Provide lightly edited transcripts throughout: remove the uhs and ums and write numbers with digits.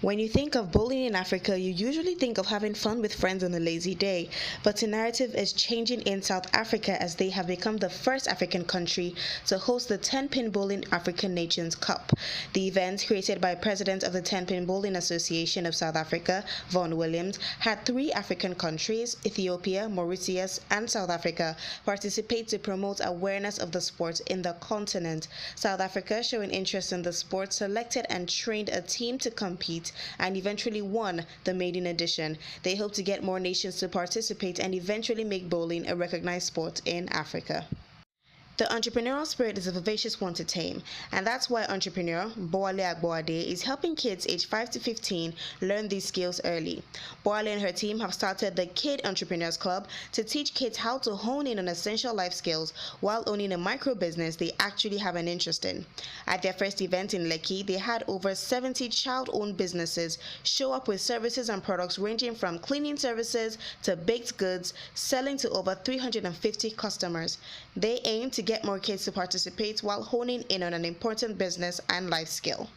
When you think of bowling in Africa, you usually think of having fun with friends on a lazy day. But the narrative is changing in South Africa as they have become the first African country to host the 10-pin Bowling African Nations Cup. The event, created by President of the 10-pin Bowling Association of South Africa, Vaughan Williams, had 3 African countries, Ethiopia, Mauritius, and South Africa, participate to promote awareness of the sport in the continent. South Africa, showing interest in the sport, selected and trained a team to compete and eventually won the maiden edition. They hope to get more nations to participate and eventually make bowling a recognized sport in Africa. The entrepreneurial spirit is a vivacious one to tame, and that's why entrepreneur Boale Agboade is helping kids aged 5 to 15 learn these skills early. Boale and her team have started the Kid Entrepreneurs Club to teach kids how to hone in on essential life skills while owning a micro business they actually have an interest in. At their first event in Lekki, they had over 70 child-owned businesses show up with services and products ranging from cleaning services to baked goods, selling to over 350 customers. They aim to get more kids to participate while honing in on an important business and life skill.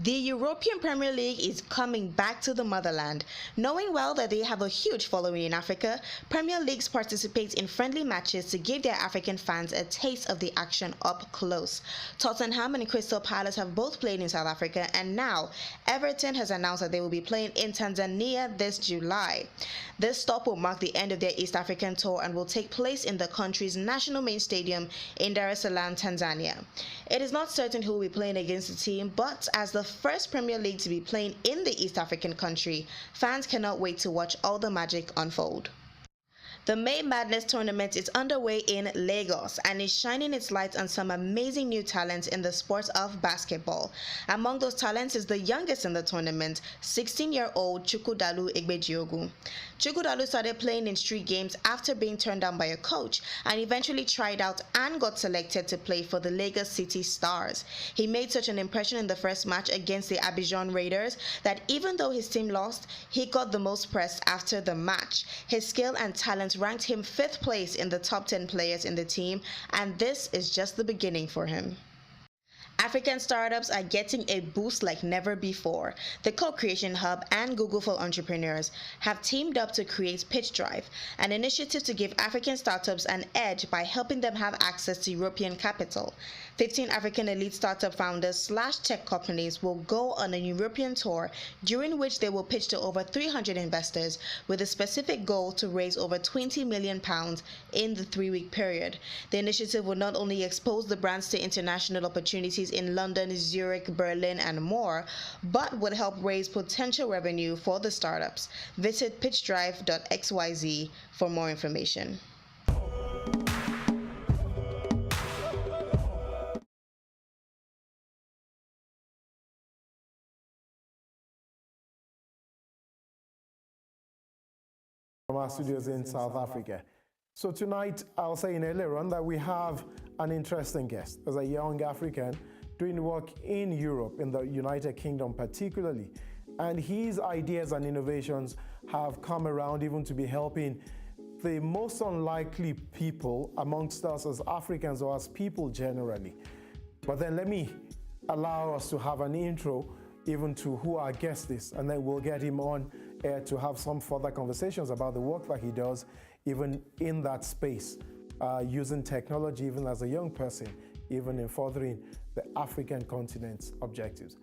The European Premier League is coming back to the motherland. Knowing well that they have a huge following in Africa, Premier Leagues participate in friendly matches to give their African fans a taste of the action up close. Tottenham and Crystal Palace have both played in South Africa, and now Everton has announced that they will be playing in Tanzania this July. This stop will mark the end of their East African tour and will take place in the country's national main stadium in Dar es Salaam, Tanzania. It is not certain who will be playing against the team, but as the first Premier League to be playing in the East African country, fans cannot wait to watch all the magic unfold. The May Madness tournament is underway in Lagos and is shining its light on some amazing new talents in the sport of basketball. Among those talents is the youngest in the tournament, 16-year-old Chukwudalu Egbejiogu. Chukwudalu started playing in street games after being turned down by a coach and eventually tried out and got selected to play for the Lagos City Stars. He made such an impression in the first match against the Abidjan Raiders that even though his team lost, he got the most press after the match. His skill and talent ranked him 5th place in the top 10 players in the team, and this is just the beginning for him. African startups are getting a boost like never before. The Co-Creation Hub and Google for Entrepreneurs have teamed up to create Pitch Drive, an initiative to give African startups an edge by helping them have access to European capital. 15 African elite startup founders / tech companies will go on a European tour during which they will pitch to over 300 investors with a specific goal to raise over £20 million in the 3-week period. The initiative will not only expose the brands to international opportunities in London, Zurich, Berlin, and more, but would help raise potential revenue for the startups. Visit pitchdrive.xyz for more information. From our studios in South Africa. So tonight, I'll say in earlier on that we have an interesting guest. As a young African doing work in Europe, in the United Kingdom particularly, and his ideas and innovations have come around even to be helping the most unlikely people amongst us as Africans or as people generally. But then let me allow us to have an intro even to who our guest is, and then we'll get him on air to have some further conversations about the work that he does even in that space, using technology even as a young person, even in furthering the African continent's objectives.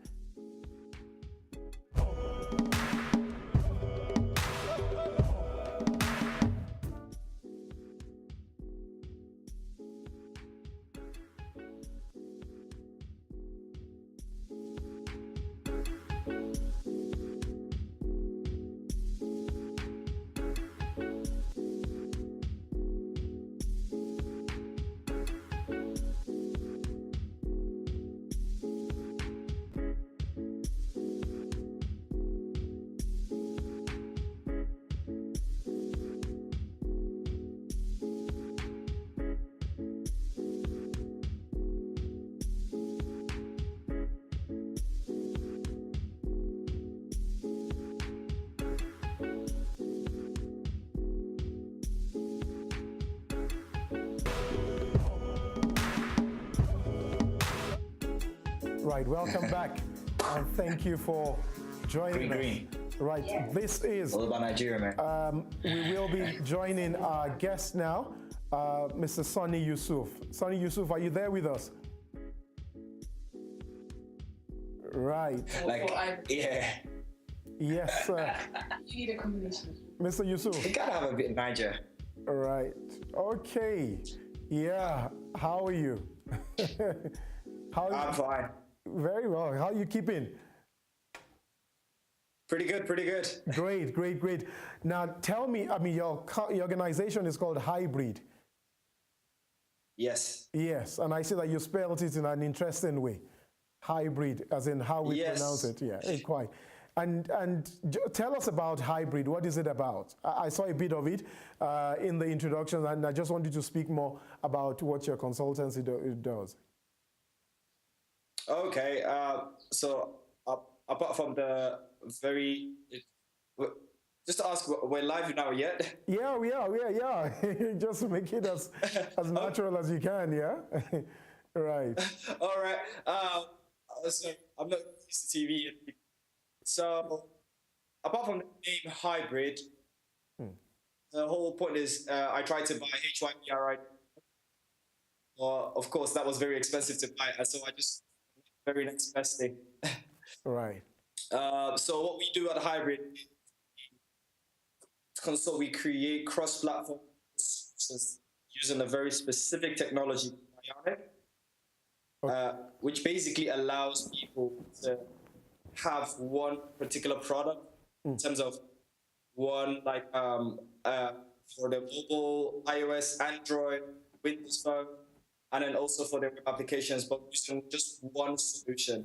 Right, welcome back. and thank you for joining us. Green. Right, Yes. this is, All about Nigeria, man. we will be joining our guest now, Mr. Sani Yusuf. Sani Yusuf, are you there with us? Right. Like, yeah. Yes, sir. You need a combination. Mr. Yusuf. You gotta have a bit of Niger. Right. Okay. Yeah. How are you? How are I'm you? fine. Very well. How are you keeping? Pretty good, pretty good. Great, great, great. Now tell me, I mean, your organization is called Haibrid. Yes. Yes, and I see that you spelled it in an interesting way. Hybrid, as in how we Yes. pronounce it. Yeah, quite. And tell us about Hybrid. What is it about? I saw a bit of it in the introduction, and I just wanted to speak more about what your consultancy does. Okay. So apart from the just to ask, we're live now yet? Yeah, we are. Yeah. Just to make it as natural as you can. Yeah. Right. All right. So I'm not used to TV. So apart from the name Hybrid, the whole point is I tried to buy HYBRI. Of course, that was very expensive to buy, and so I just very next best thing. Right. So what we do at Hybrid, we create cross-platform solutions using a very specific technology, which basically allows people to have one particular product in terms of one, like for the mobile, iOS, Android, Windows Phone, and then also for the web applications, but using just one solution.